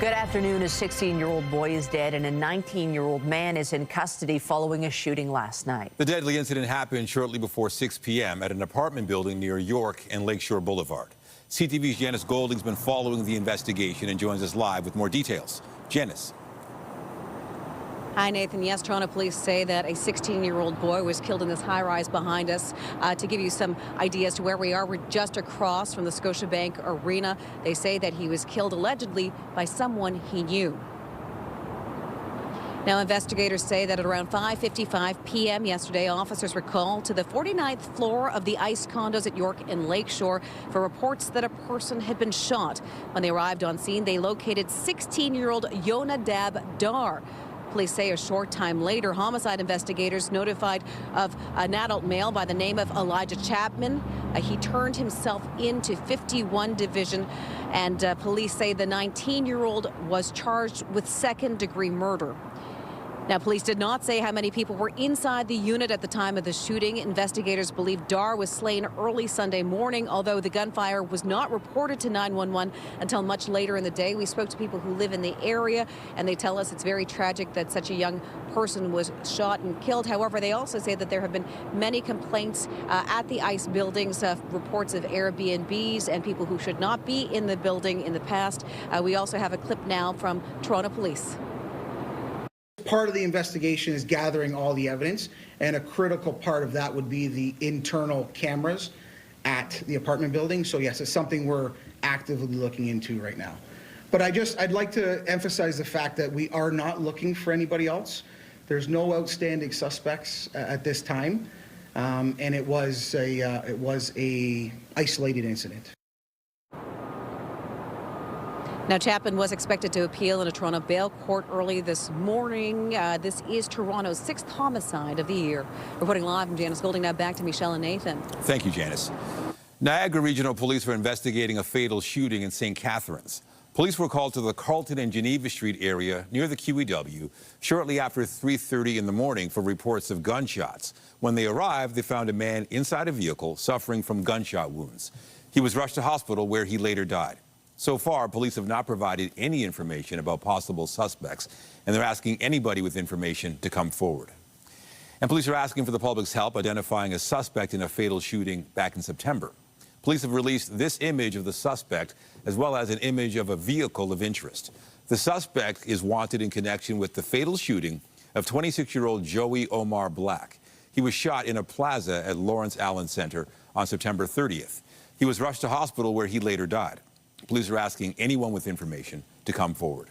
Good afternoon. A 16-year-old boy is dead and a 19-year-old man is in custody following a shooting last night. The deadly incident happened shortly before 6 p.m. at an apartment building near York and Lakeshore Boulevard. CTV's Janice Golding's been following the investigation and joins us live with more details. Janice. Hi, Nathan. Yes, Toronto police say that a 16-year-old boy was killed in this high-rise behind us. To give you some idea as to where we are, we're just across from the Scotiabank Arena. They say that he was killed allegedly by someone he knew. Now, investigators say that at around 5:55 p.m. yesterday, officers were called to the 49th floor of the ICE condos at York and Lakeshore for reports that a person had been shot. When they arrived on scene, they located 16-year-old Yonadab Dar. Police say a short time later, homicide investigators notified of an adult male by the name of Elijah Chapman. He turned himself into 51 Division, and police say the 19-year-old was charged with second-degree murder. Now, police did not say how many people were inside the unit at the time of the shooting. Investigators believe Dar was slain early Sunday morning, although the gunfire was not reported to 911 until much later in the day. We spoke to people who live in the area, and they tell us it's very tragic that such a young person was shot and killed. However, they also say that there have been many complaints at the ICE buildings, reports of Airbnbs and people who should not be in the building in the past. We also have a clip now from Toronto Police. Part of the investigation is gathering all the evidence, and a critical part of that would be the internal cameras at the apartment building. So yes, it's something we're actively looking into right now. But I'd like to emphasize the fact that we are not looking for anybody else. There's no outstanding suspects at this time, and it was a isolated incident. Now, Chapman was expected to appeal in a Toronto bail court early this morning. This is Toronto's 6th homicide of the year. Reporting live from Janice Golding. Now back to Michelle and Nathan. Thank you, Janice. Niagara Regional Police are investigating a fatal shooting in St. Catharines. Police were called to the Carlton and Geneva Street area near the QEW shortly after 3:30 in the morning for reports of gunshots. When they arrived, they found a man inside a vehicle suffering from gunshot wounds. He was rushed to hospital where he later died. So far, police have not provided any information about possible suspects, and they're asking anybody with information to come forward. And police are asking for the public's help identifying a suspect in a fatal shooting back in September. Police have released this image of the suspect, as well as an image of a vehicle of interest. The suspect is wanted in connection with the fatal shooting of 26-year-old Joey Omar Black. He was shot in a plaza at Lawrence Allen Center on September 30th. He was rushed to hospital where he later died. Police are asking anyone with information to come forward.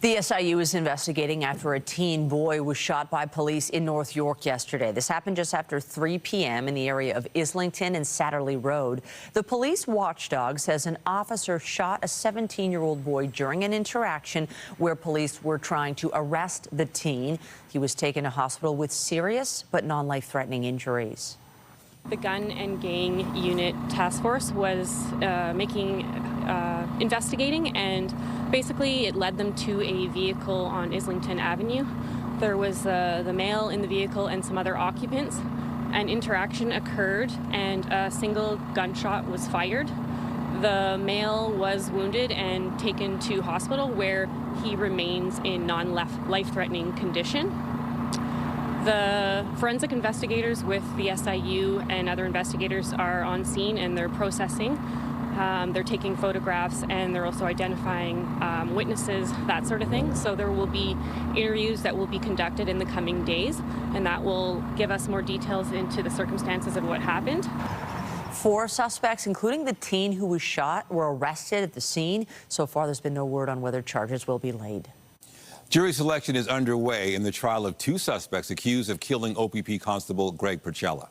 The SIU is investigating after a teen boy was shot by police in North York yesterday. This happened just after 3 p.m. in the area of Islington and Satterley Road. The police watchdog says an officer shot a 17-year-old boy during an interaction where police were trying to arrest the teen. He was taken to hospital with serious but non-life-threatening injuries. The Gun and Gang Unit Task Force was investigating, and basically it led them to a vehicle on Islington Avenue. There was the male in the vehicle and some other occupants. An interaction occurred and a single gunshot was fired. The male was wounded and taken to hospital where he remains in non-life-threatening condition. The forensic investigators with the SIU and other investigators are on scene and they're processing. They're taking photographs and they're also identifying witnesses, that sort of thing. So there will be interviews that will be conducted in the coming days, and that will give us more details into the circumstances of what happened. 4 suspects, including the teen who was shot, were arrested at the scene. So far, there's been no word on whether charges will be laid. Jury selection is underway in the trial of 2 suspects accused of killing OPP Constable Greg Percella.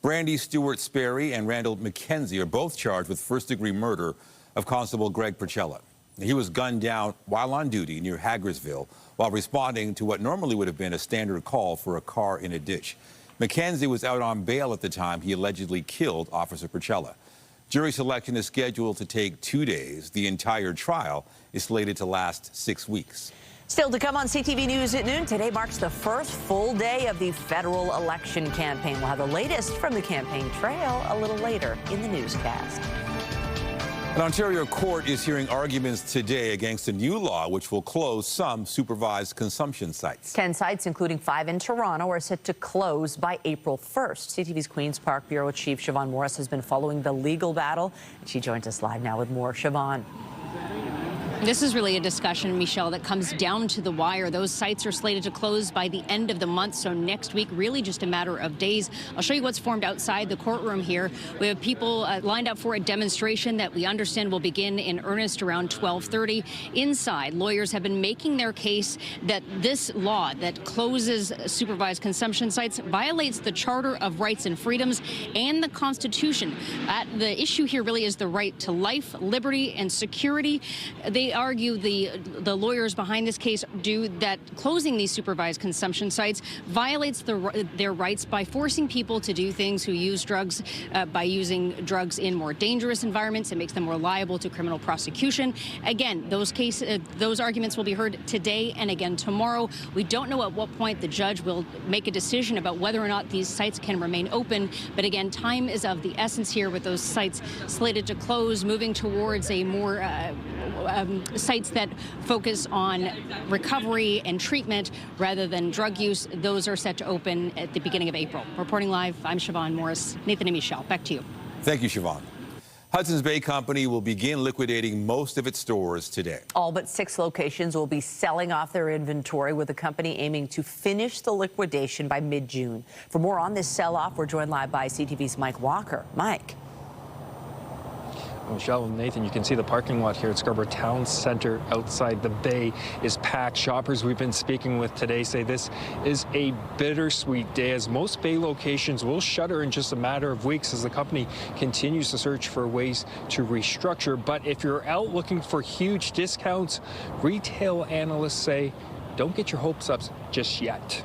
Brandy Stewart Sperry and Randall McKenzie are both charged with first-degree murder of Constable Greg Percella. He was gunned down while on duty near Hagersville while responding to what normally would have been a standard call for a car in a ditch. McKenzie was out on bail at the time he allegedly killed Officer Percella. Jury selection is scheduled to take 2 days. The entire trial is slated to last 6 weeks. Still to come on CTV News at noon. Today marks the first full day of the federal election campaign. We'll have the latest from the campaign trail a little later in the newscast. An Ontario court is hearing arguments today against a new law which will close some supervised consumption sites. 10 sites, including 5 in Toronto, are set to close by April 1st. CTV's Queen's Park Bureau Chief Siobhan Morris has been following the legal battle, and she joins us live now with more. Siobhan. This is really a discussion, Michelle, that comes down to the wire. Those sites are slated to close by the end of the month, so next week, really just a matter of days. I'll show you what's formed outside the courtroom here. We have people lined up for a demonstration that we understand will begin in earnest around 12:30. Inside, lawyers have been making their case that this law that closes supervised consumption sites violates the Charter of Rights and Freedoms and the Constitution. The issue here really is the right to life, liberty, and security. They argue, the lawyers behind this case do, that closing these supervised consumption sites violates their rights by forcing people to do things who use drugs, by using drugs in more dangerous environments. It makes them more liable to criminal prosecution. Again, those arguments will be heard today and again tomorrow. We don't know at what point the judge will make a decision about whether or not these sites can remain open. But again, time is of the essence here with those sites slated to close, moving towards a more sites that focus on recovery and treatment rather than drug use. Those are set to open at the beginning of April. Reporting live, I'm Siobhan Morris. Nathan and Michelle, back to you. Thank you, Siobhan. Hudson's Bay Company will begin liquidating most of its stores today. All but 6 locations will be selling off their inventory, with the company aiming to finish the liquidation by mid-June. For more on this sell-off, we're joined live by CTV's Mike Walker. Mike. Michelle and Nathan, you can see the parking lot here at Scarborough Town Centre outside the Bay is packed. Shoppers we've been speaking with today say this is a bittersweet day, as most Bay locations will shutter in just a matter of weeks as the company continues to search for ways to restructure. But if you're out looking for huge discounts, retail analysts say don't get your hopes up just yet.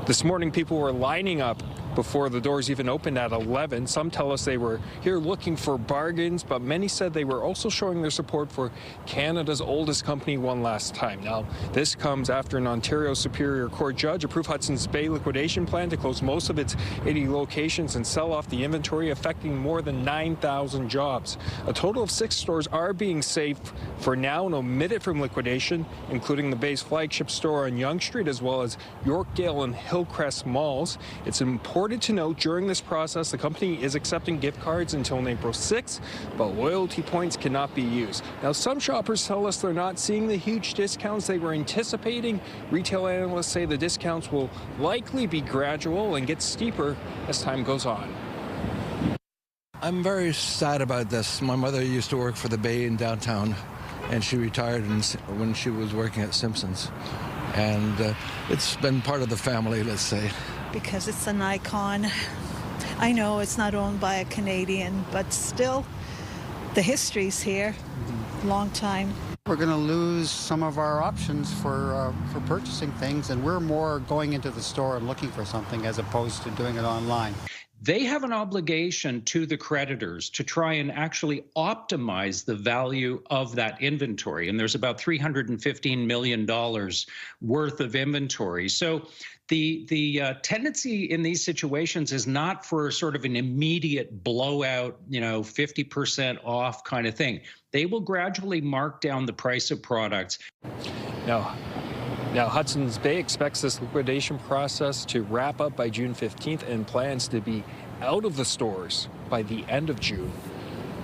This morning, people were lining up before the doors even opened at 11. Some tell us they were here looking for bargains, but many said they were also showing their support for Canada's oldest company one last time. Now, this comes after an Ontario Superior Court judge approved Hudson's Bay liquidation plan to close most of its 80 locations and sell off the inventory, affecting more than 9,000 jobs. A total of 6 stores are being saved for now and omitted from liquidation, including the Bay's flagship store on Yonge Street, as well as Yorkdale and Hillcrest malls. It's important to note during this process, the company is accepting gift cards until April 6th, but loyalty points cannot be used. Now, some shoppers tell us they're not seeing the huge discounts they were anticipating. Retail analysts say the discounts will likely be gradual and get steeper as time goes on. I'm very sad about this. My mother used to work for the Bay in downtown, and she retired when she was working at Simpson's. And it's been part of the family, let's say. Because it's an icon. I know it's not owned by a Canadian, but still, the history's here. Long time. We're going to lose some of our options for purchasing things, and we're more going into the store and looking for something as opposed to doing it online. They have an obligation to the creditors to try and actually optimize the value of that inventory. And there's about $315 million worth of inventory. So the tendency in these situations is not for sort of an immediate blowout, 50% off kind of thing. They will gradually mark down the price of products. Now, Hudson's Bay expects this liquidation process to wrap up by June 15th and plans to be out of the stores by the end of June.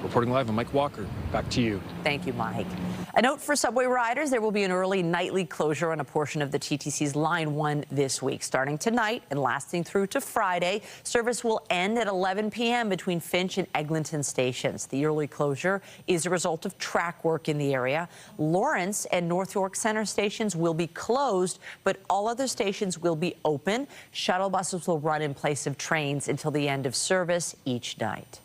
Reporting live, I'm Mike Walker. Back to you. Thank you, Mike. A note for subway riders: there will be an early nightly closure on a portion of the TTC's Line 1 this week. Starting tonight and lasting through to Friday, service will end at 11 p.m. between Finch and Eglinton stations. The early closure is a result of track work in the area. Lawrence and North York Centre stations will be closed, but all other stations will be open. Shuttle buses will run in place of trains until the end of service each night.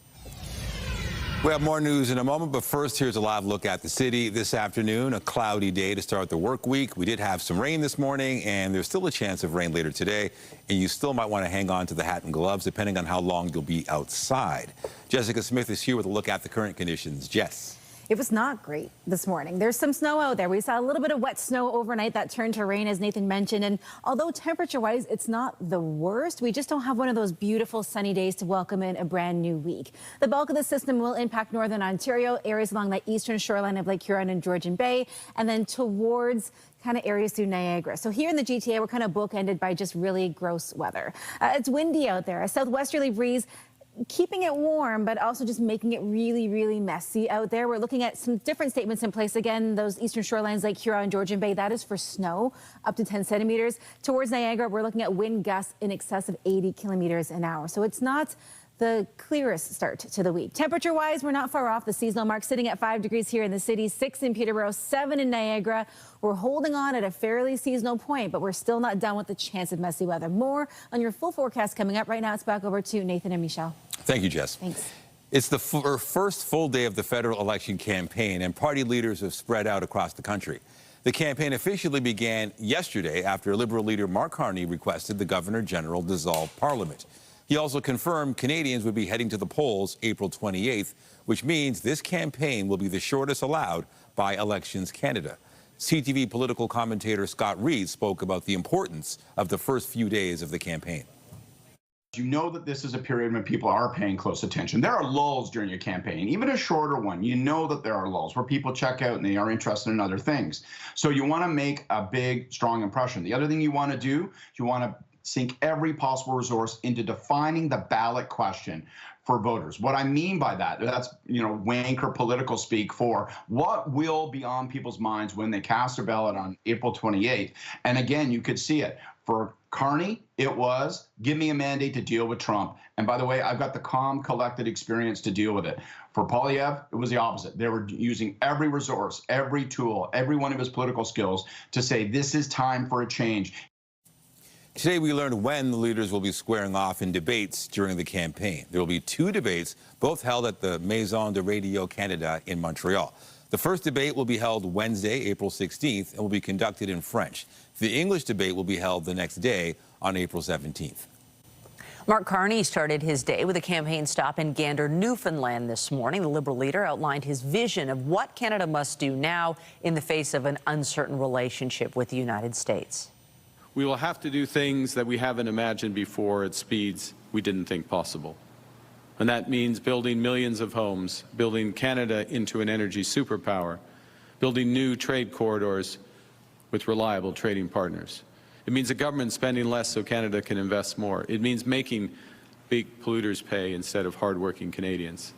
We have more news in a moment, but first, here's a live look at the city this afternoon. A cloudy day to start the work week. We did have some rain this morning, and there's still a chance of rain later today. And you still might want to hang on to the hat and gloves, depending on how long you'll be outside. Jessica Smith is here with a look at the current conditions. Jess. It was not great this morning. There's some snow out there. We saw a little bit of wet snow overnight that turned to rain, as Nathan mentioned. And although temperature-wise, it's not the worst, we just don't have one of those beautiful sunny days to welcome in a brand new week. The bulk of the system will impact northern Ontario, areas along the eastern shoreline of Lake Huron and Georgian Bay, and then towards kind of areas through Niagara. So here in the GTA, we're kind of bookended by just really gross weather. It's windy out there, a southwesterly breeze, keeping it warm, but also just making it really, really messy out there. We're looking at some different statements in place. Again, those eastern shorelines like Huron and Georgian Bay, that is for snow up to 10 centimeters. Towards Niagara, we're looking at wind gusts in excess of 80 kilometers an hour. So it's not the clearest start to the week. Temperature-wise, we're not far off the seasonal mark, sitting at 5 degrees here in the city, 6 in Peterborough, 7 in Niagara. We're holding on at a fairly seasonal point, but we're still not done with the chance of messy weather. More on your full forecast coming up. Right now, it's back over to Nathan and Michelle. Thank you, Jess. Thanks. It's the first full day of the federal election campaign, and party leaders have spread out across the country. The campaign officially began yesterday after Liberal leader Mark Carney requested the Governor-General dissolve Parliament. He also confirmed Canadians would be heading to the polls April 28th, which means this campaign will be the shortest allowed by Elections Canada. CTV political commentator Scott Reed spoke about the importance of the first few days of the campaign. You know that this is a period when people are paying close attention. There are lulls during your campaign, even a shorter one. You know that there are lulls where people check out and they are interested in other things. So you want to make a big, strong impression. The other thing you want to do, you want to sink every possible resource into defining the ballot question for voters. What I mean by that, that's, wanker political speak for what will be on people's minds when they cast their ballot on April 28th. And again, you could see it. For Carney, it was, give me a mandate to deal with Trump. And by the way, I've got the calm, collected experience to deal with it. For Poilievre, it was the opposite. They were using every resource, every tool, every one of his political skills to say, this is time for a change. Today, we learned when the leaders will be squaring off in debates during the campaign. There will be 2 debates, both held at the Maison de Radio Canada in Montreal. The first debate will be held Wednesday, April 16th, and will be conducted in French. The English debate will be held the next day on April 17th. Mark Carney started his day with a campaign stop in Gander, Newfoundland this morning. The Liberal leader outlined his vision of what Canada must do now in the face of an uncertain relationship with the United States. We will have to do things that we haven't imagined before at speeds we didn't think possible. And that means building millions of homes, building Canada into an energy superpower, building new trade corridors with reliable trading partners. It means the government spending less so Canada can invest more. It means making big polluters pay instead of hardworking Canadians,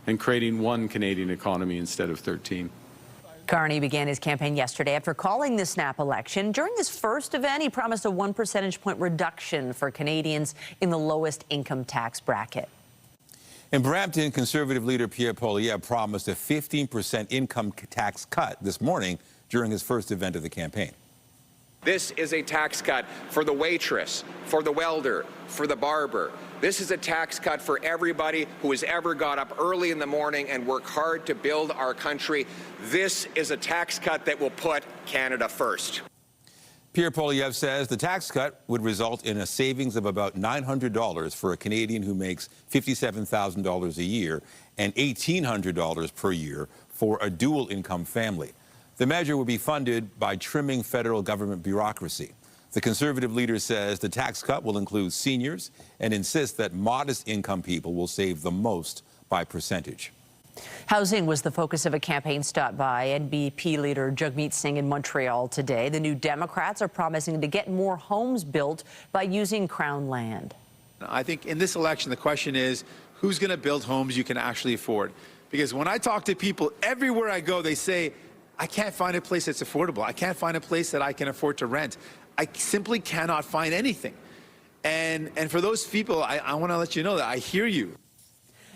and creating one Canadian economy instead of 13. Carney began his campaign yesterday after calling the snap election. During his first event, he promised a 1 percentage point reduction for Canadians in the lowest income tax bracket. In Brampton, Conservative leader Pierre Poilievre promised a 15% income tax cut this morning during his first event of the campaign. This is a tax cut for the waitress, for the welder, for the barber. This is a tax cut for everybody who has ever got up early in the morning and worked hard to build our country. This is a tax cut that will put Canada first. Pierre Poilievre says the tax cut would result in a savings of about $900 for a Canadian who makes $57,000 a year and $1,800 per year for a dual-income family. The measure would be funded by trimming federal government bureaucracy. The Conservative leader says the tax cut will include seniors and insists that modest-income people will save the most by percentage. Housing was the focus of a campaign stop by NDP leader Jagmeet Singh in Montreal today. The New Democrats are promising to get more homes built by using Crown land. I think in this election, the question is, who's going to build homes you can actually afford? Because when I talk to people, everywhere I go, they say, I can't find a place that's affordable. I can't find a place that I can afford to rent. I simply cannot find anything. And for those people, I want to let you know that I hear you.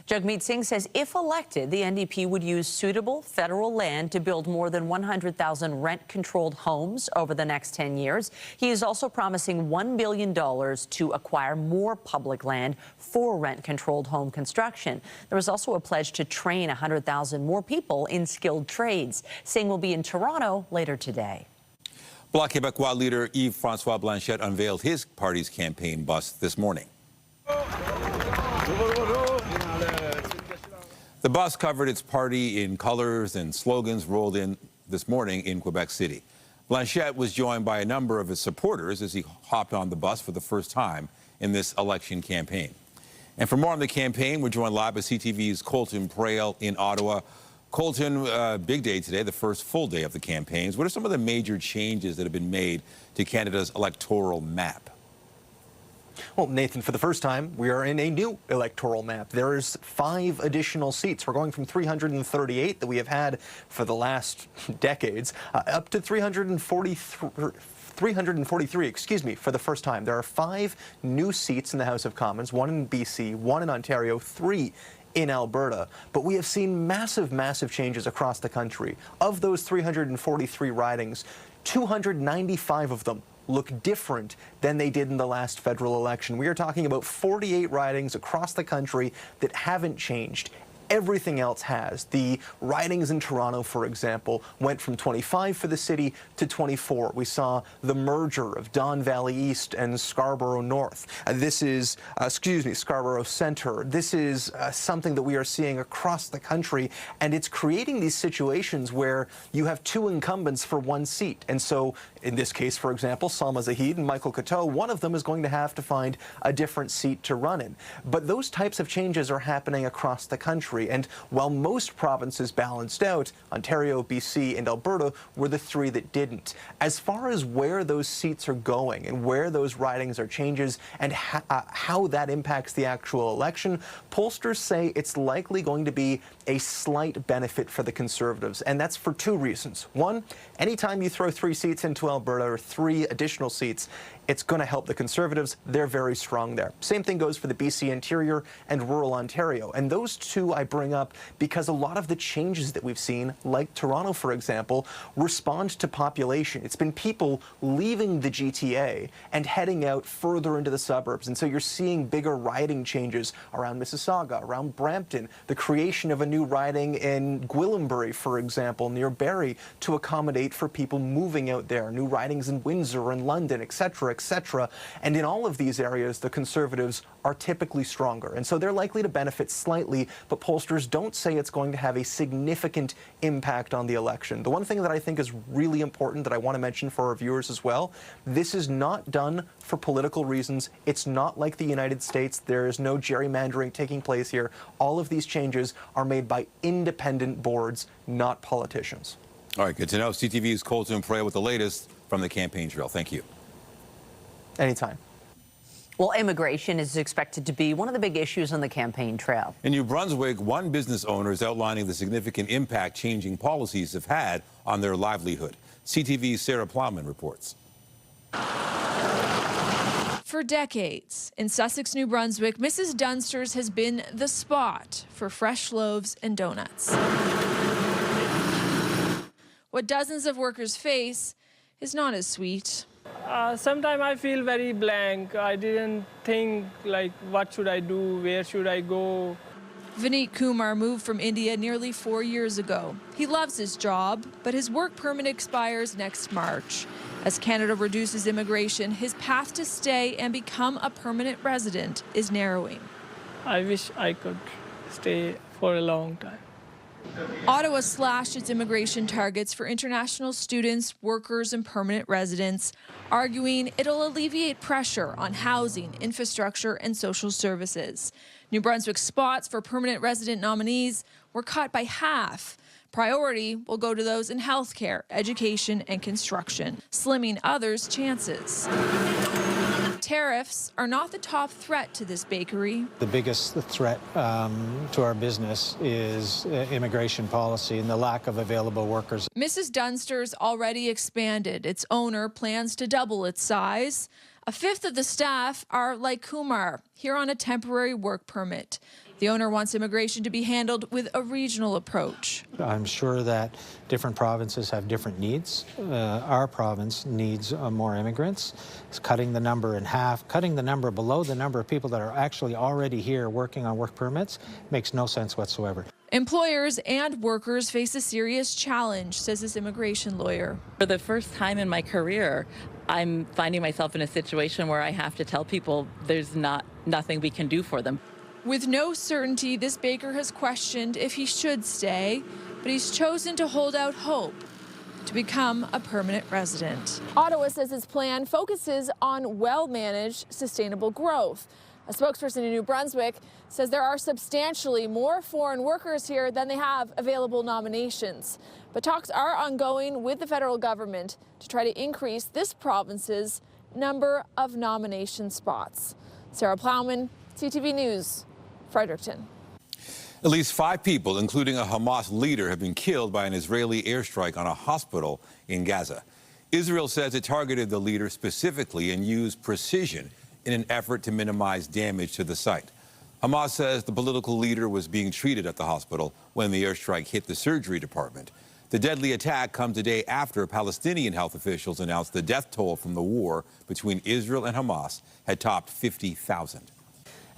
Jagmeet Singh says if elected, the NDP would use suitable federal land to build more than 100,000 rent-controlled homes over the next 10 years. He is also promising $1 billion to acquire more public land for rent-controlled home construction. There was also a pledge to train 100,000 more people in skilled trades. Singh will be in Toronto later today. Bloc Québécois leader Yves-François Blanchet unveiled his party's campaign bus this morning. The bus covered its party in colors and slogans rolled in this morning in Quebec City. Blanchette was joined by a number of his supporters as he hopped on the bus for the first time in this election campaign. And for more on the campaign, we're joined live by CTV's Colton Prail in Ottawa. Colton, big day today, the first full day of the campaigns. What are some of the major changes that have been made to Canada's electoral map? Well, Nathan, for the first time, we are in a new electoral map. There's 5 additional seats. We're going from 338 that we have had for the last decades up to 343, for the first time. There are 5 new seats in the House of Commons, 1 in BC, 1 in Ontario, 3 in Alberta. But we have seen massive changes across the country. Of those 343 ridings, 295 of them look different than they did in the last federal election. We are talking about 48 ridings across the country that haven't changed. Everything else has. The ridings in Toronto, for example, went from 25 for the city to 24. We saw the merger of Don Valley East and Scarborough North. This is, Scarborough Centre. This is something that we are seeing across the country, and it's creating these situations where you have 2 incumbents for 1 seat. And so, in this case, for example, Salma Zahid and Michael Coteau, one of them is going to have to find a different seat to run in. But those types of changes are happening across the country. And while most provinces balanced out, Ontario, BC, and Alberta were the 3 that didn't. As far as where those seats are going and where those ridings are changes and how that impacts the actual election, pollsters say it's likely going to be a slight benefit for the Conservatives. And that's for 2 reasons. One, anytime you throw 3 seats into Alberta or 3 additional seats, it's going to help the Conservatives. They're very strong there. Same thing goes for the BC Interior and rural Ontario. And those 2 I bring up because a lot of the changes that we've seen, like Toronto, for example, respond to population. It's been people leaving the GTA and heading out further into the suburbs. And so you're seeing bigger riding changes around Mississauga, around Brampton, the creation of a new riding in Gwillimbury, for example, near Barrie, to accommodate for people moving out there, new ridings in Windsor and London, etc., etc. And in all of these areas, the Conservatives are typically stronger. And so they're likely to benefit slightly, but pollsters don't say it's going to have a significant impact on the election. The one thing that I think is really important that I want to mention for our viewers as well, this is not done for political reasons. It's not like the United States. There is no gerrymandering taking place here. All of these changes are made by independent boards, not politicians. All right, good to know. CTV's Colton Prail with the latest from the campaign trail. Thank you. Anytime. Well, immigration is expected to be one of the big issues on the campaign trail. In New Brunswick, one business owner is outlining the significant impact changing policies have had on their livelihood. CTV's Sarah Plowman reports. For decades, in Sussex, New Brunswick, Mrs. Dunster's has been the spot for fresh loaves and donuts. What dozens of workers face is not as sweet. Sometimes I feel very blank. I didn't think, like, what should I do? Where should I go? Vineet Kumar moved from India nearly 4 years ago. He loves his job, but his work permit expires next March. As Canada reduces immigration, his path to stay and become a permanent resident is narrowing. I wish I could stay for a long time. Ottawa slashed its immigration targets for international students, workers, and permanent residents, arguing it'll alleviate pressure on housing, infrastructure, and social services. New Brunswick spots for permanent resident nominees were cut by half. Priority will go to those in healthcare, education, and construction, slimming others' chances. Tariffs are not the top threat to this bakery. The biggest threat to our business is immigration policy and the lack of available workers. Mrs. Dunster's already expanded. Its owner plans to double its size. A fifth of the staff are like Kumar, here on a temporary work permit. The owner wants immigration to be handled with a regional approach. I'm sure that different provinces have different needs. Our province needs more immigrants. It's cutting the number in half, cutting the number below the number of people that are actually already here working on work permits makes no sense whatsoever. Employers and workers face a serious challenge, says this immigration lawyer. For the first time in my career, I'm finding myself in a situation where I have to tell people there's nothing we can do for them. With no certainty, this baker has questioned if he should stay, but he's chosen to hold out hope to become a permanent resident. Ottawa says its plan focuses on well-managed, sustainable growth. A spokesperson in New Brunswick says there are substantially more foreign workers here than they have available nominations. But talks are ongoing with the federal government to try to increase this province's number of nomination spots. Sarah Plowman, CTV News, Fredericton. At least 5 people, including a Hamas leader, have been killed by an Israeli airstrike on a hospital in Gaza. Israel says it targeted the leader specifically and used precision in an effort to minimize damage to the site. Hamas says the political leader was being treated at the hospital when the airstrike hit the surgery department. The deadly attack comes a day after Palestinian health officials announced the death toll from the war between Israel and Hamas had topped 50,000.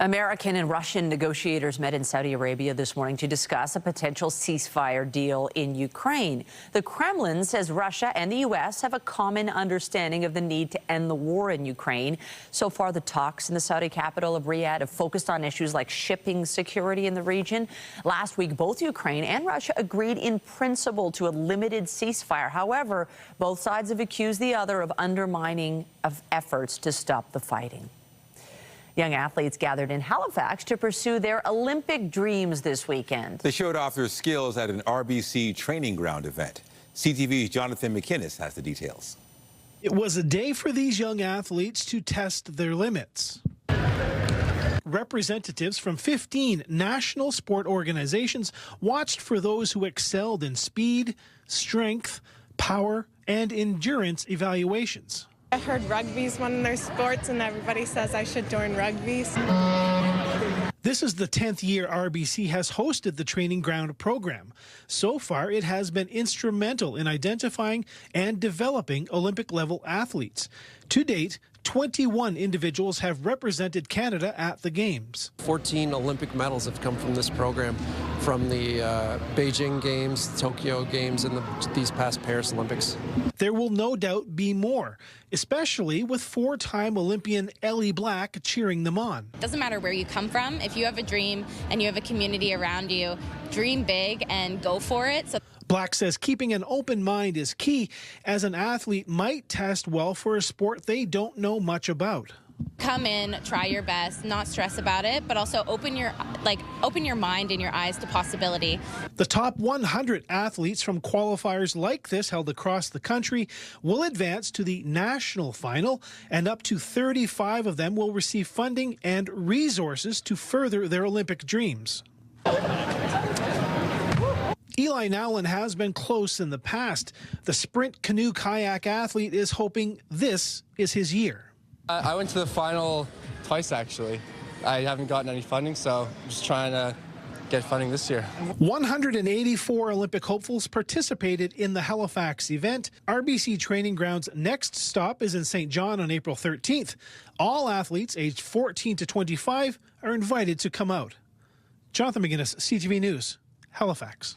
American and Russian negotiators met in Saudi Arabia this morning to discuss a potential ceasefire deal in Ukraine. The Kremlin says Russia and the U.S. have a common understanding of the need to end the war in Ukraine. So far, the talks in the Saudi capital of Riyadh have focused on issues like shipping security in the region. Last week, both Ukraine and Russia agreed in principle to a limited ceasefire. However, both sides have accused the other of undermining efforts to stop the fighting. Young athletes gathered in Halifax to pursue their Olympic dreams this weekend. They showed off their skills at an RBC training ground event. CTV's Jonathan McInnes has the details. It was a day for these young athletes to test their limits. Representatives from 15 national sport organizations watched for those who excelled in speed, strength, power, and endurance evaluations. I heard rugby's one of their sports, and everybody says I should join rugby. This is the 10th year RBC has hosted the training ground program. So far, it has been instrumental in identifying and developing Olympic-level athletes. To date, 21 individuals have represented Canada at the Games. 14 Olympic medals have come from this program, from the Beijing Games, Tokyo Games, and these past Paris Olympics. There will no doubt be more, especially with 4-time Olympian Ellie Black cheering them on. It doesn't matter where you come from. If you have a dream and you have a community around you, dream big and go for it. Black says keeping an open mind is key, as an athlete might test well for a sport they don't know much about. Come in, try your best, not stress about it, but also open your mind and your eyes to possibility. The top 100 athletes from qualifiers like this held across the country will advance to the national final, and up to 35 of them will receive funding and resources to further their Olympic dreams. Eli Nowlin has been close in the past. The sprint canoe kayak athlete is hoping this is his year. I went to the final twice, actually. I haven't gotten any funding, so I'm just trying to get funding this year. 184 Olympic hopefuls participated in the Halifax event. RBC Training Ground's next stop is in St. John on April 13th. All athletes aged 14 to 25 are invited to come out. Jonathan McInnes, CTV News, Halifax.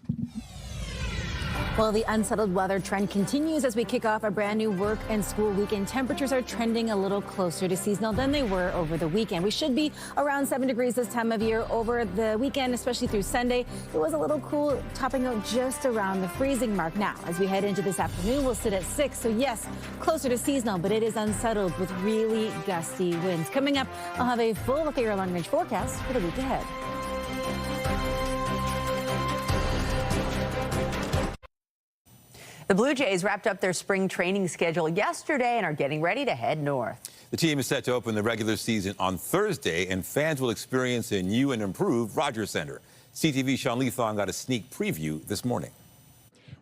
Well, the unsettled weather trend continues as we kick off a brand new work and school weekend. Temperatures are trending a little closer to seasonal than they were over the weekend. We should be around 7 degrees this time of year. Over the weekend, especially through Sunday, it was a little cool, topping out just around the freezing mark. Now, as we head into this afternoon, we'll sit at 6. So yes, closer to seasonal, but it is unsettled with really gusty winds. Coming up, I'll have a full look at your long-range forecast for the week ahead. The Blue Jays wrapped up their spring training schedule yesterday and are getting ready to head north. The team is set to open the regular season on Thursday, and fans will experience a new and improved Rogers Centre. CTV's Sean Leathong got a sneak preview this morning.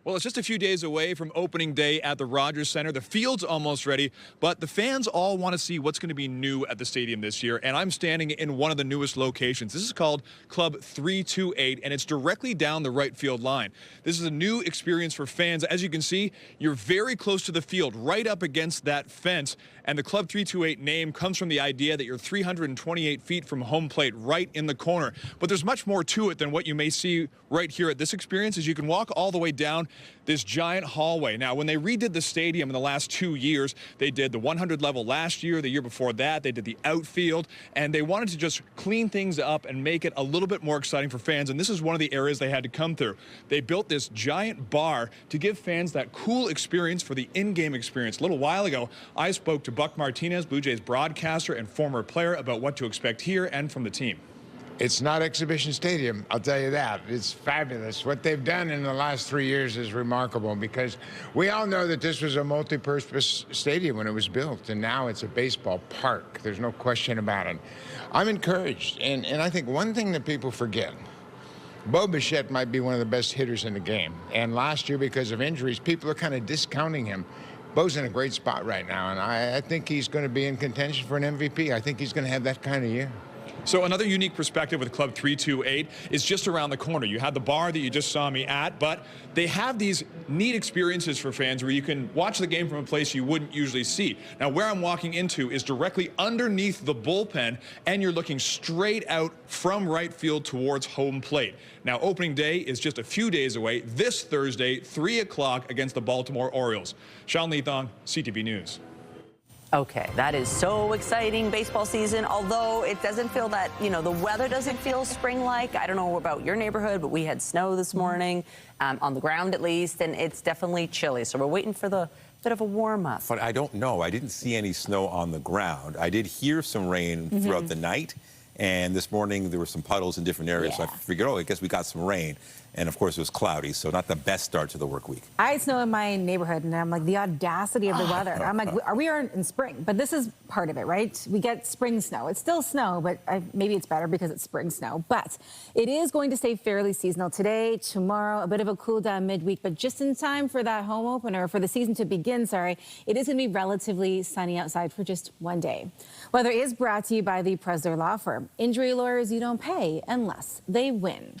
Well, it's just a few days away from opening day at the Rogers Centre. The field's almost ready, but the fans all want to see what's going to be new at the stadium this year, and I'm standing in one of the newest locations. This is called Club 328, and it's directly down the right field line. This is a new experience for fans. As you can see, you're very close to the field, right up against that fence, and the Club 328 name comes from the idea that you're 328 feet from home plate, right in the corner. But there's much more to it than what you may see right here at this experience, as you can walk all the way down this giant hallway. Now, when they redid the stadium in the last 2 years, they did the 100 level last year, the year before that, they did the outfield, and they wanted to just clean things up and make it a little bit more exciting for fans, and this is one of the areas they had to come through. They built this giant bar to give fans that cool experience for the in-game experience. A little while ago, I spoke to Buck Martinez, Blue Jays broadcaster and former player, about what to expect here and from the team. It's not Exhibition Stadium, I'll tell you that. It's fabulous. What they've done in the last 3 years is remarkable, because we all know that this was a multi-purpose stadium when it was built, and now it's a baseball park. There's no question about it. I'm encouraged, and I think one thing that people forget, Bo Bichette might be one of the best hitters in the game, and last year, because of injuries, people are kind of discounting him. Bo's in a great spot right now, and I think he's going to be in contention for an MVP. I think he's going to have that kind of year. So another unique perspective with Club 328 is just around the corner. You had the bar that you just saw me at, but they have these neat experiences for fans where you can watch the game from a place you wouldn't usually see. Now, where I'm walking into is directly underneath the bullpen, and you're looking straight out from right field towards home plate. Now, opening day is just a few days away, this Thursday, 3 o'clock against the Baltimore Orioles. Sean Leathong, CTV News. Okay, that is so exciting, baseball season, although it doesn't feel that, the weather doesn't feel spring-like. I don't know about your neighborhood, but we had snow this morning, on the ground at least, and it's definitely chilly. So we're waiting for the bit of a warm-up. But I don't know. I didn't see any snow on the ground. I did hear some rain throughout the night, and this morning there were some puddles in different areas. So I figured, I guess we got some rain. And of course, it was cloudy, so not the best start to the work week. I had snow in my neighborhood, and I'm like, the audacity of the weather. I'm like, we are in spring, but this is part of it, right? We get spring snow. It's still snow, but maybe it's better because it's spring snow. But it is going to stay fairly seasonal today, tomorrow, a bit of a cool down midweek, but just in time for that home opener, for the season to begin, it is going to be relatively sunny outside for just one day. Weather is brought to you by the Presler Law Firm. Injury lawyers you don't pay unless they win.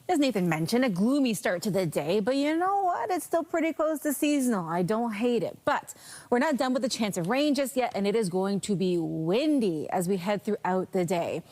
As Nathan mentioned, a gloomy start to the day, but you know what? It's still pretty close to seasonal. I don't hate it. But we're not done with the chance of rain just yet, and it is going to be windy as we head throughout the day.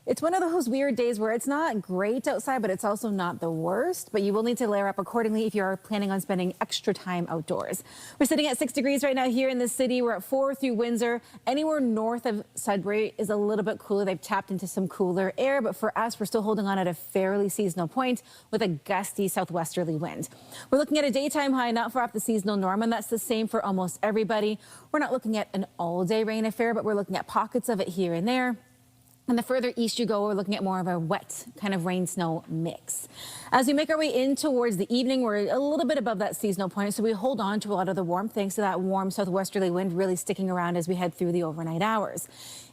It's one of those weird days where it's not great outside, but it's also not the worst. But you will need to layer up accordingly if you are planning on spending extra time outdoors. We're sitting at 6 degrees right now here in the city. We're at 4 through Windsor. Anywhere north of Sudbury is a little bit cooler. They've tapped into some cooler air, but for us, we're still holding on at a fairly seasonal point with a gusty southwesterly wind. We're looking at a daytime high not far off the seasonal norm, and that's the same for almost everybody. We're not looking at an all-day rain affair, but we're looking at pockets of it here and there. And the further east you go, we're looking at more of a wet kind of rain-snow mix. As we make our way in towards the evening, we're a little bit above that seasonal point, so we hold on to a lot of the warmth thanks to that warm southwesterly wind really sticking around as we head through the overnight hours.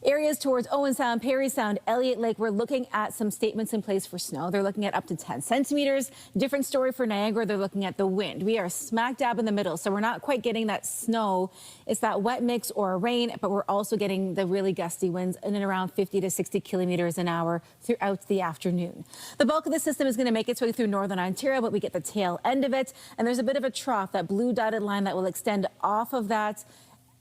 Areas towards Owen Sound, Perry Sound, Elliott Lake, we're looking at some statements in place for snow. They're looking at up to 10 centimeters. Different story for Niagara. They're looking at the wind. We are smack dab in the middle, so we're not quite getting that snow. It's that wet mix or rain, but we're also getting the really gusty winds in and around 50 to 60 kilometers an hour throughout the afternoon. The bulk of the system is going to make its way through northern Ontario, but we get the tail end of it, and there's a bit of a trough, that blue dotted line that will extend off of that,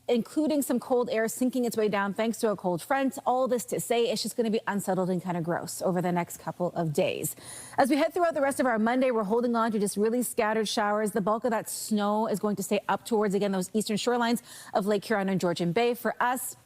including some cold air sinking its way down thanks to a cold front. All this to say it's just going to be unsettled and kind of gross over the next couple of days. As we head throughout the rest of our Monday, we're holding on to just really scattered showers. The bulk of that snow is going to stay up towards, again, those eastern shorelines of Lake Huron and Georgian Bay. For us,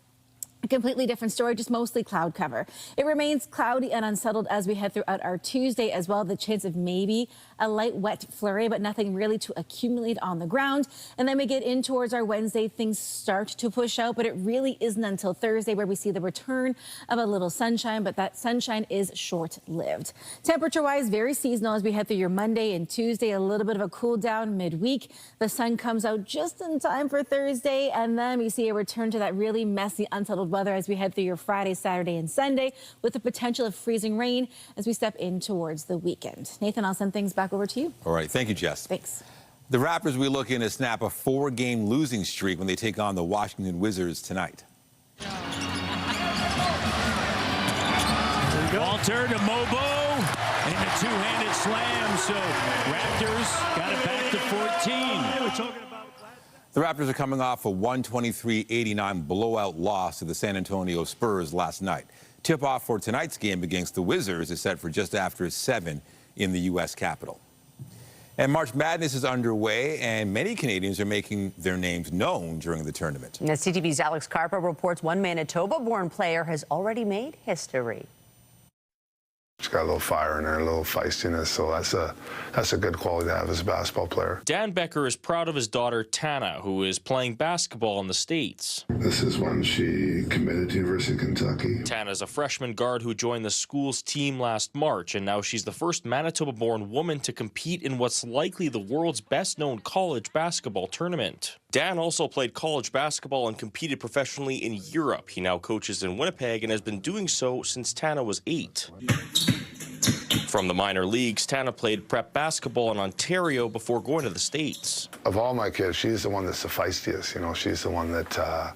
a completely different story, just mostly cloud cover. It remains cloudy and unsettled as we head throughout our Tuesday as well. The chance of maybe a light wet flurry, but nothing really to accumulate on the ground. And then we get in towards our Wednesday, things start to push out, but it really isn't until Thursday where we see the return of a little sunshine, but that sunshine is short-lived. Temperature-wise, very seasonal as we head through your Monday and Tuesday, a little bit of a cool down midweek. The sun comes out just in time for Thursday, and then we see a return to that really messy, unsettled weather as we head through your Friday, Saturday, and Sunday with the potential of freezing rain as we step in towards the weekend. Nathan, I'll send things back over to you. All right. Thank you, Jess. Thanks. The Raptors will be looking to snap a 4-game losing streak when they take on the Washington Wizards tonight. Walter to Mobo and a two-handed slam. So Raptors got it back to 14. The Raptors are coming off a 123-89 blowout loss to the San Antonio Spurs last night. Tip-off for tonight's game against the Wizards is set for just after 7 in the U.S. Capitol. And March Madness is underway, and many Canadians are making their names known during the tournament. Now, CTV's Alex Carpa reports one Manitoba-born player has already made history. She's got a little fire in her, a little feistiness, so that's a good quality to have as a basketball player. Dan Becker is proud of his daughter, Tana, who is playing basketball in the States. This is when she committed to University of Kentucky. Tana is a freshman guard who joined the school's team last March, and now she's the first Manitoba-born woman to compete in what's likely the world's best-known college basketball tournament. Dan also played college basketball and competed professionally in Europe. He now coaches in Winnipeg and has been doing so since Tana was 8. From the minor leagues, Tana played prep basketball in Ontario before going to the States. Of all my kids, she's the one that's the feistiest. You know, she's the one that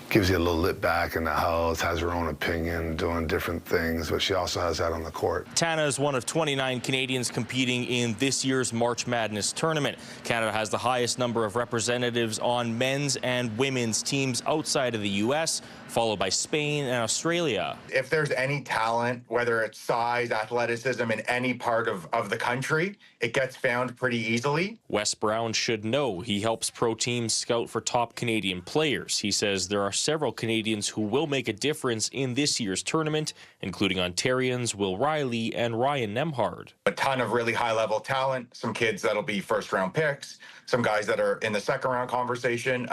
gives you a little lit back in the house, has her own opinion, doing different things, but she also has that on the court. Tana is one of 29 Canadians competing in this year's March Madness tournament. Canada has the highest number of representatives on men's and women's teams outside of the U.S., followed by Spain and Australia. If there's any talent, whether it's size, athleticism in any part of the country, it gets found pretty easily. Wes Brown should know. He helps pro teams scout for top Canadian players. He says there are several Canadians who will make a difference in this year's tournament, including Ontarians Will Riley and Ryan Nemhard. A ton of really high-level talent, some kids that'll be first-round picks, some guys that are in the second-round conversation.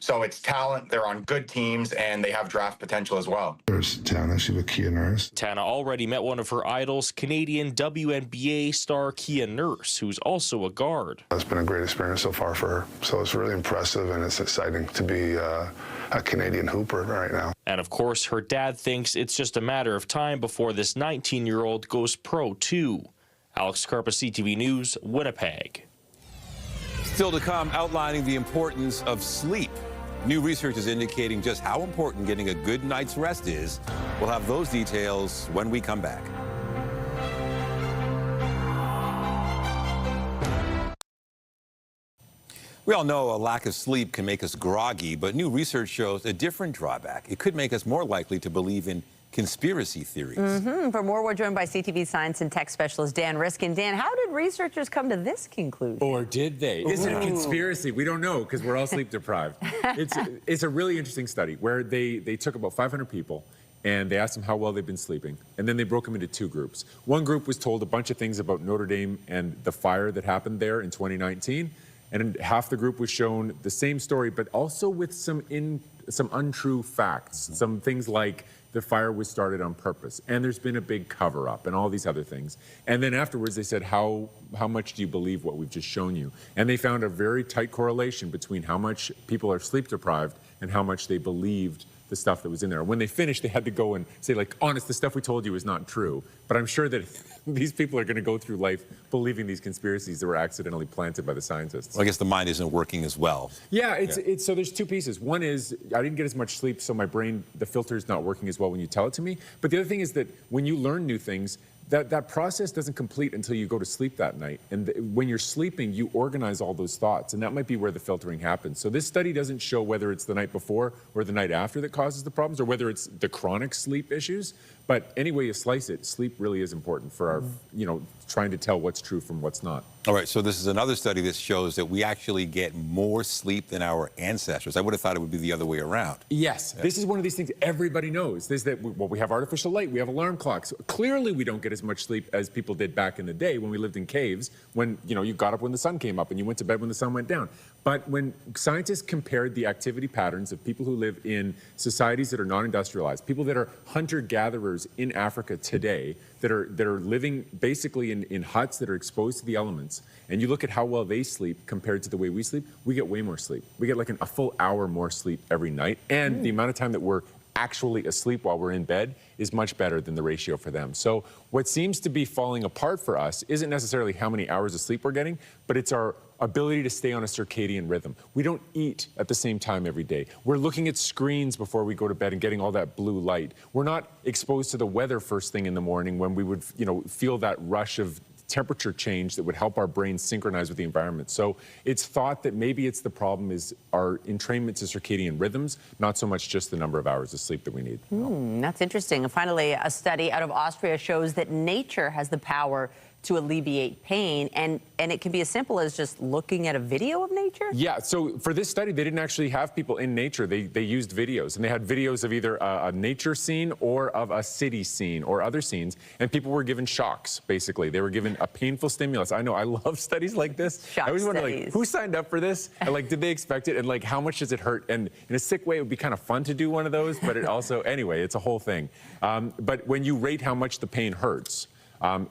So it's talent, they're on good teams, and they have draft potential as well. There's Tana, she's with Kia Nurse. Tana already met one of her idols, Canadian WNBA star Kia Nurse, who's also a guard. It's been a great experience so far for her, so it's really impressive and it's exciting to be a Canadian hooper right now. And of course, her dad thinks it's just a matter of time before this 19-year-old goes pro too. Alex Carpa, CTV News, Winnipeg. Still to come, outlining the importance of sleep. New research is indicating just how important getting a good night's rest is. We'll have those details when we come back. We all know a lack of sleep can make us groggy, but new research shows a different drawback. It could make us more likely to believe in conspiracy theories. For more, we're joined by CTV science and tech specialist Dan Riskin. Dan, how did researchers come to this conclusion? Or did they? Is it a conspiracy? We don't know because we're all sleep deprived. It's a really interesting study where they took about 500 people and they asked them how well they've been sleeping. And then they broke them into two groups. One group was told a bunch of things about Notre Dame and the fire that happened there in 2019. And half the group was shown the same story, but also with some untrue facts, some things like the fire was started on purpose, and there's been a big cover-up, and all these other things. And then afterwards, they said, how much do you believe what we've just shown you? And they found a very tight correlation between how much people are sleep-deprived and how much they believed the stuff that was in there. When they finished, they had to go and say, like, honest, the stuff we told you is not true. But I'm sure that these people are going to go through life believing these conspiracies that were accidentally planted by the scientists. Well, I guess the mind isn't working as well. Yeah, so there's two pieces. One is I didn't get as much sleep, so my brain, the filter is not working as well when you tell it to me. But the other thing is that when you learn new things, that process doesn't complete until you go to sleep that night. And when you're sleeping, you organize all those thoughts, and that might be where the filtering happens. So this study doesn't show whether it's the night before or the night after that causes the problems, or whether it's the chronic sleep issues. But any way you slice it, sleep really is important for our, trying to tell what's true from what's not. All right, so this is another study that shows that we actually get more sleep than our ancestors. I would have thought it would be the other way around. Yes, this is one of these things everybody knows. Is that we have artificial light, we have alarm clocks. Clearly, we don't get as much sleep as people did back in the day when we lived in caves, when you got up when the sun came up and you went to bed when the sun went down. But when scientists compared the activity patterns of people who live in societies that are non-industrialized, people that are hunter-gatherers in Africa today, that are living basically in huts that are exposed to the elements, and you look at how well they sleep compared to the way we sleep, we get way more sleep. We get like a full hour more sleep every night, and the amount of time that we're actually asleep while we're in bed is much better than the ratio for them. So what seems to be falling apart for us isn't necessarily how many hours of sleep we're getting, but it's our ability to stay on a circadian rhythm. We don't eat at the same time every day. We're looking at screens before we go to bed and getting all that blue light. We're not exposed to the weather first thing in the morning when we would, feel that rush of temperature change that would help our brains synchronize with the environment. So it's thought that maybe it's the problem is our entrainment to circadian rhythms, not so much just the number of hours of sleep that we need. That's interesting. And finally, a study out of Austria shows that nature has the power to alleviate pain, and it can be as simple as just looking at a video of nature? Yeah, so for this study, they didn't actually have people in nature. They used videos, and they had videos of either a nature scene or of a city scene or other scenes, and people were given shocks, basically. They were given a painful stimulus. I know, I love studies like this. I always wonder, like, who signed up for this? And, like, did they expect it? And, like, how much does it hurt? And in a sick way, it would be kind of fun to do one of those, but it also, anyway, it's a whole thing. But when you rate how much the pain hurts,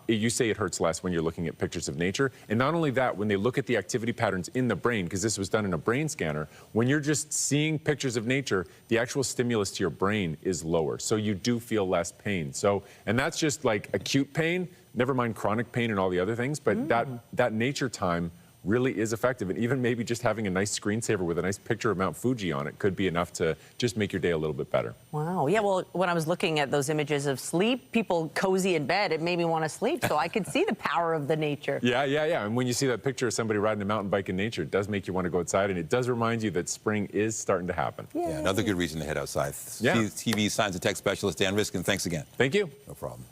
you say it hurts less when you're looking at pictures of nature. And not only that, when they look at the activity patterns in the brain, because this was done in a brain scanner, when you're just seeing pictures of nature, the actual stimulus to your brain is lower. So you do feel less pain. So, and that's just like acute pain, never mind chronic pain and all the other things, but that nature time really is effective. And even maybe just having a nice screensaver with a nice picture of Mount Fuji on it could be enough to just make your day a little bit better. Wow. Yeah, well, when I was looking at those images of sleep, people cozy in bed, it made me want to sleep. So I could see the power of the nature. Yeah. And when you see that picture of somebody riding a mountain bike in nature, it does make you want to go outside, and it does remind you that spring is starting to happen. Yeah, another good reason to head outside. Yeah. CTV Science and Tech Specialist Dan Riskin, thanks again. Thank you. No problem.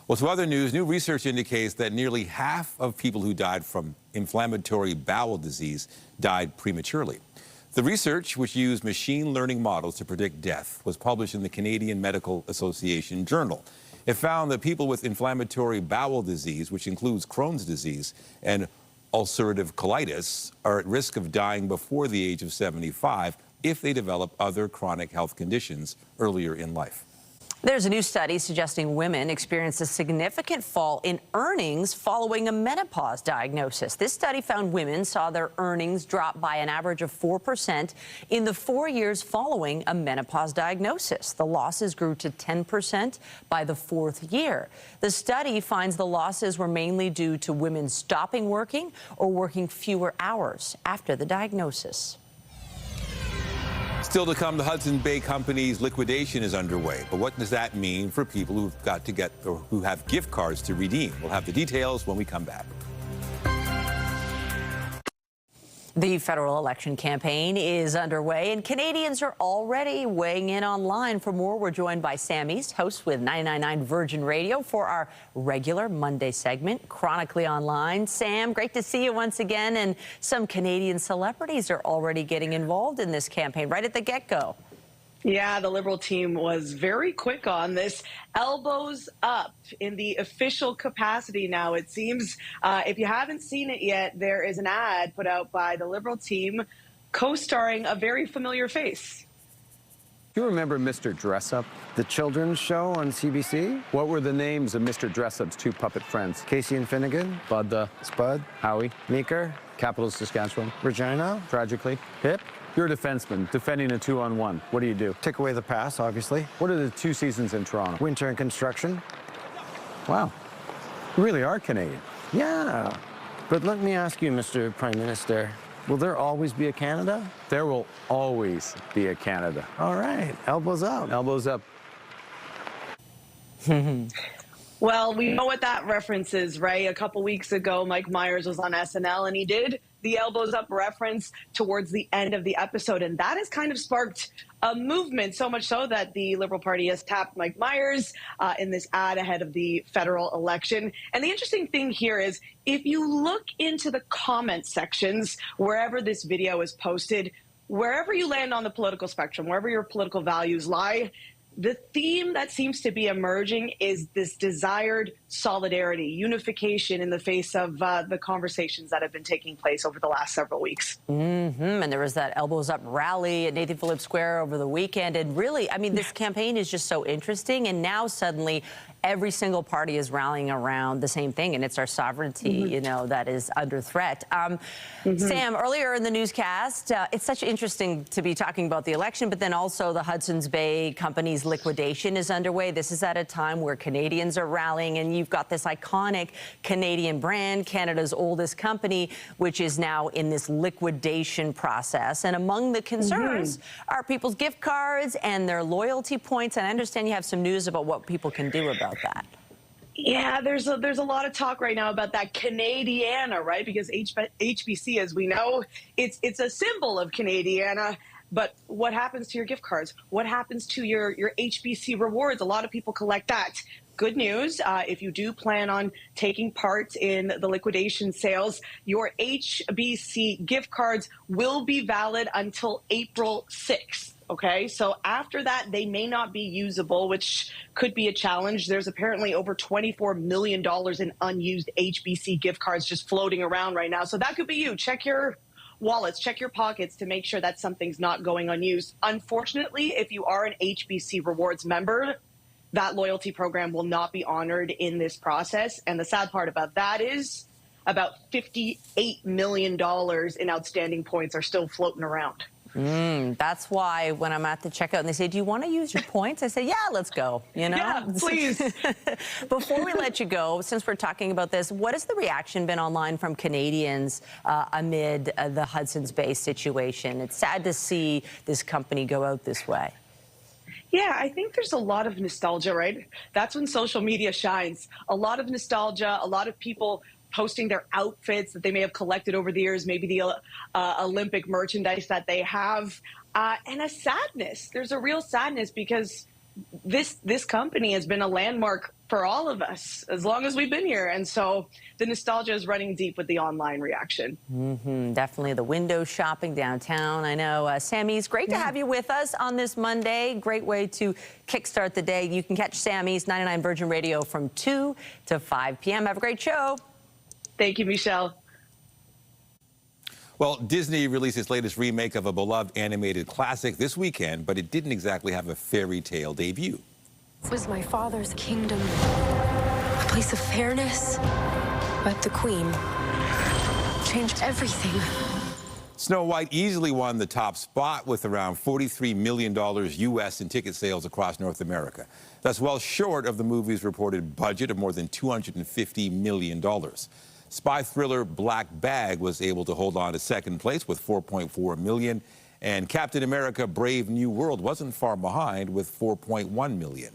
Well, to other news, new research indicates that nearly half of people who died from inflammatory bowel disease died prematurely. The research, which used machine learning models to predict death, was published in the Canadian Medical Association Journal. It found that people with inflammatory bowel disease, which includes Crohn's disease and ulcerative colitis, are at risk of dying before the age of 75 if they develop other chronic health conditions earlier in life. There's a new study suggesting women experience a significant fall in earnings following a menopause diagnosis. This study found women saw their earnings drop by an average of 4% in the 4 years following a menopause diagnosis. The losses grew to 10% by the 4th year. The study finds the losses were mainly due to women stopping working or working fewer hours after the diagnosis. Still to come, the Hudson Bay Company's liquidation is underway. But what does that mean for people who've got to get or who have gift cards to redeem? We'll have the details when we come back. The federal election campaign is underway, and Canadians are already weighing in online. For more, we're joined by Sam East, host with 99.9 Virgin Radio, for our regular Monday segment, Chronically Online. Sam, great to see you once again, and some Canadian celebrities are already getting involved in this campaign right at the get-go. Yeah, the Liberal team was very quick on this. Elbows up in the official capacity now, it seems. If you haven't seen it yet, there is an ad put out by the Liberal team co-starring a very familiar face. Do you remember Mr. Dressup, the children's show on CBC? What were the names of Mr. Dressup's two puppet friends? Casey and Finnegan, Bud the Spud, Howie, Meeker, Capital Saskatchewan, Regina, tragically, Pip. You're a defenseman, defending a 2-on-1. What do? Take away the pass, obviously. What are the 2 seasons in Toronto? Winter and construction. Wow. You really are Canadian. Yeah. But let me ask you, Mr. Prime Minister, will there always be a Canada? There will always be a Canada. All right. Elbows up. Elbows up. Well, we know what that reference is, right? A couple weeks ago, Mike Myers was on SNL, and he did the elbows up reference towards the end of the episode. And that has kind of sparked a movement, so much so that the Liberal Party has tapped Mike Myers in this ad ahead of the federal election. And the interesting thing here is, if you look into the comment sections, wherever this video is posted, wherever you land on the political spectrum, wherever your political values lie, the theme that seems to be emerging is this desired solidarity, unification in the face of the conversations that have been taking place over the last several weeks. And there was that Elbows Up rally at Nathan Phillips Square over the weekend. And really, I mean, this campaign is just so interesting. And now suddenly every single party is rallying around the same thing, and it's our sovereignty, you know, that is under threat. Sam, earlier in the newscast, it's such interesting to be talking about the election, but then also the Hudson's Bay Company's liquidation is underway. This is at a time where Canadians are rallying, and you've got this iconic Canadian brand, Canada's oldest company, which is now in this liquidation process. And among the concerns are people's gift cards and their loyalty points. And I understand you have some news about what people can do about that. Yeah, there's a lot of talk right now about that Canadiana, right? Because HBC, as we know, it's a symbol of Canadiana. But what happens to your gift cards? What happens to your HBC rewards? A lot of people collect that. good news. If you do plan on taking part in the liquidation sales, your HBC gift cards will be valid until April 6th. Okay, so after that, they may not be usable, which could be a challenge. There's apparently over $24 million in unused HBC gift cards just floating around right now. So that could be you. Check your wallets, check your pockets to make sure that something's not going unused. Unfortunately, if you are an HBC Rewards member, that loyalty program will not be honored in this process. And the sad part about that is about $58 million in outstanding points are still floating around. That's why when I'm at the checkout and they say, do you want to use your points? I say, yeah, let's go. You know? Yeah, please. Before we let you go, since we're talking about this, what has the reaction been online from Canadians amid the Hudson's Bay situation? It's sad to see this company go out this way. Yeah, I think there's a lot of nostalgia, right? That's when social media shines. A lot of nostalgia, a lot of people posting their outfits that they may have collected over the years, maybe the Olympic merchandise that they have, and a sadness. There's a real sadness because this company has been a landmark for all of us as long as we've been here. And so the nostalgia is running deep with the online reaction. Definitely the window shopping downtown. I know. Sammy's, great to have you with us on this Monday. Great way to kickstart the day. You can catch Sammy's 99 Virgin Radio from 2 to 5 p.m. Have a great show. Thank you, Michelle. Well, Disney released its latest remake of a beloved animated classic this weekend, but it didn't exactly have a fairy tale debut. It was my father's kingdom, a place of fairness, but the Queen changed everything. Snow White easily won the top spot with around $43 million U.S. in ticket sales across North America. That's well short of the movie's reported budget of more than $250 million. Spy thriller Black Bag was able to hold on to second place with $4.4 million, and Captain America Brave New World wasn't far behind with $4.1 million.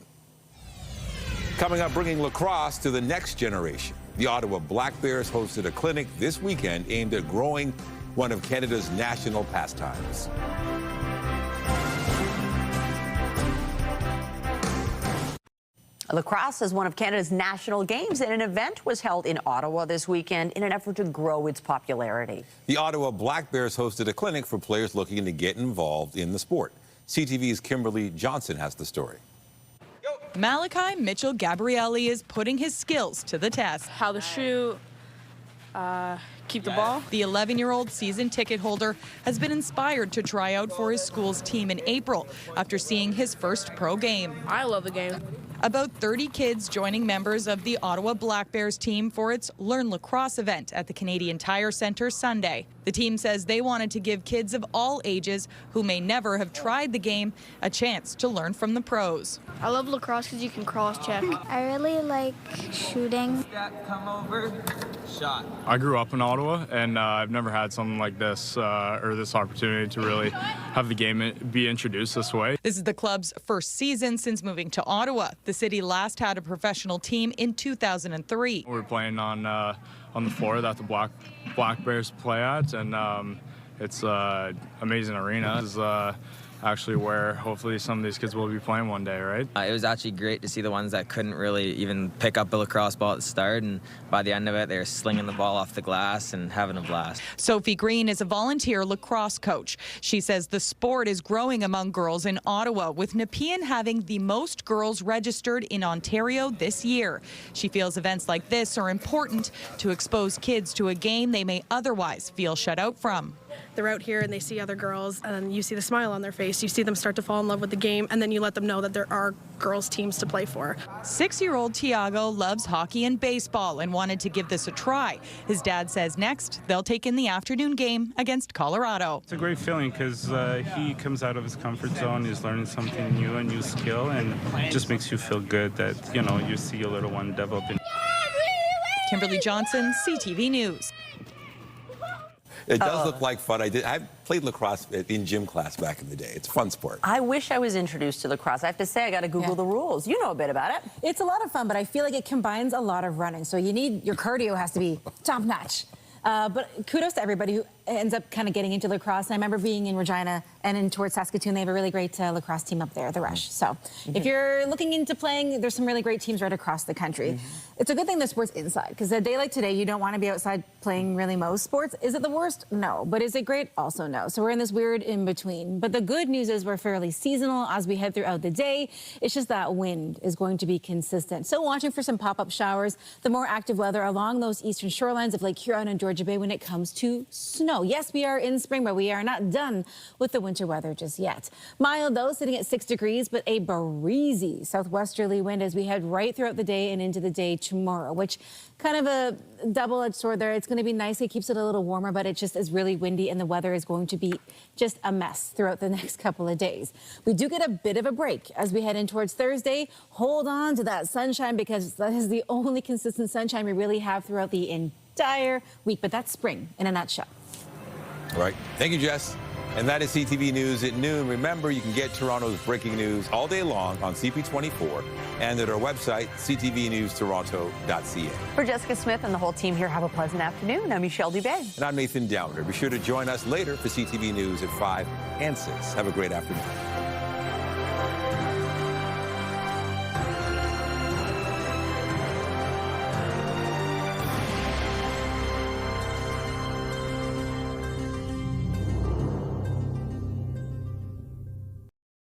Coming up, bringing lacrosse to the next generation. The Ottawa Black Bears hosted a clinic this weekend aimed at growing one of Canada's national pastimes. Lacrosse is one of Canada's national games, and an event was held in Ottawa this weekend in an effort to grow its popularity. The Ottawa Black Bears hosted a clinic for players looking to get involved in the sport. CTV's Kimberly Johnson has the story. Malachi Mitchell-Gabrielli is putting his skills to the test. How to shoot, keep the ball. The 11-year-old season ticket holder has been inspired to try out for his school's team in April after seeing his first pro game. I love the game. About 30 kids joining members of the Ottawa Black Bears team for its Learn Lacrosse event at the Canadian Tire Centre Sunday. The team says they wanted to give kids of all ages who may never have tried the game a chance to learn from the pros. I love lacrosse because you can cross-check. I really like shooting. Come over, shot. I grew up in Ottawa, and I've never had something like this or this opportunity to really have the game be introduced this way. This is the club's first season since moving to Ottawa. The city last had a professional team in 2003. We're playing on the floor that the Black Bears play at, and it's an amazing arena. This is actually where hopefully some of these kids will be playing one day, right? It was actually great to see the ones that couldn't really even pick up a lacrosse ball at the start, and by the end of it, they were slinging the ball off the glass and having a blast. Sophie Green is a volunteer lacrosse coach. She says the sport is growing among girls in Ottawa, with Nepean having the most girls registered in Ontario this year. She feels events like this are important to expose kids to a game they may otherwise feel shut out from. They're out here and they see other girls and you see the smile on their face. You see them start to fall in love with the game, and then you let them know that there are girls' teams to play for. 6-year-old Tiago loves hockey and baseball and wanted to give this a try. His dad says next they'll take in the afternoon game against Colorado. It's a great feeling because he comes out of his comfort zone. He's learning something new, a new skill, and it just makes you feel good that, you know, you see your little one developing. Kimberly Johnson, CTV News. It does look like fun. I played lacrosse in gym class back in the day. It's a fun sport. I wish I was introduced to lacrosse. I have to say, I got to Google the rules. You know a bit about it. It's a lot of fun, but I feel like it combines a lot of running. So your cardio has to be top notch. But kudos to everybody who ends up kind of getting into lacrosse. And I remember being in Regina and in towards Saskatoon. They have a really great lacrosse team up there, the Rush. So if you're looking into playing, there's some really great teams right across the country. It's a good thing that sport's inside, because a day like today, you don't want to be outside playing really most sports. Is it the worst? No. But is it great? Also no. So we're in this weird in-between. But the good news is we're fairly seasonal as we head throughout the day. It's just that wind is going to be consistent. So watching for some pop-up showers, the more active weather along those eastern shorelines of Lake Huron and Georgia Bay when it comes to snow. Yes, we are in spring, but we are not done with the winter weather just yet. Mild, though, sitting at 6 degrees, but a breezy southwesterly wind as we head right throughout the day and into the day tomorrow, which kind of a double-edged sword there. It's going to be nice. It keeps it a little warmer, but it just is really windy, and the weather is going to be just a mess throughout the next couple of days. We do get a bit of a break as we head in towards Thursday. Hold on to that sunshine, because that is the only consistent sunshine we really have throughout the entire week. But that's spring in a nutshell. All right. Thank you, Jess. And that is CTV News at noon. Remember, you can get Toronto's breaking news all day long on CP24 and at our website, ctvnewstoronto.ca. For Jessica Smith and the whole team here, have a pleasant afternoon. I'm Michelle Dubé. And I'm Nathan Downer. Be sure to join us later for CTV News at 5 and 6. Have a great afternoon.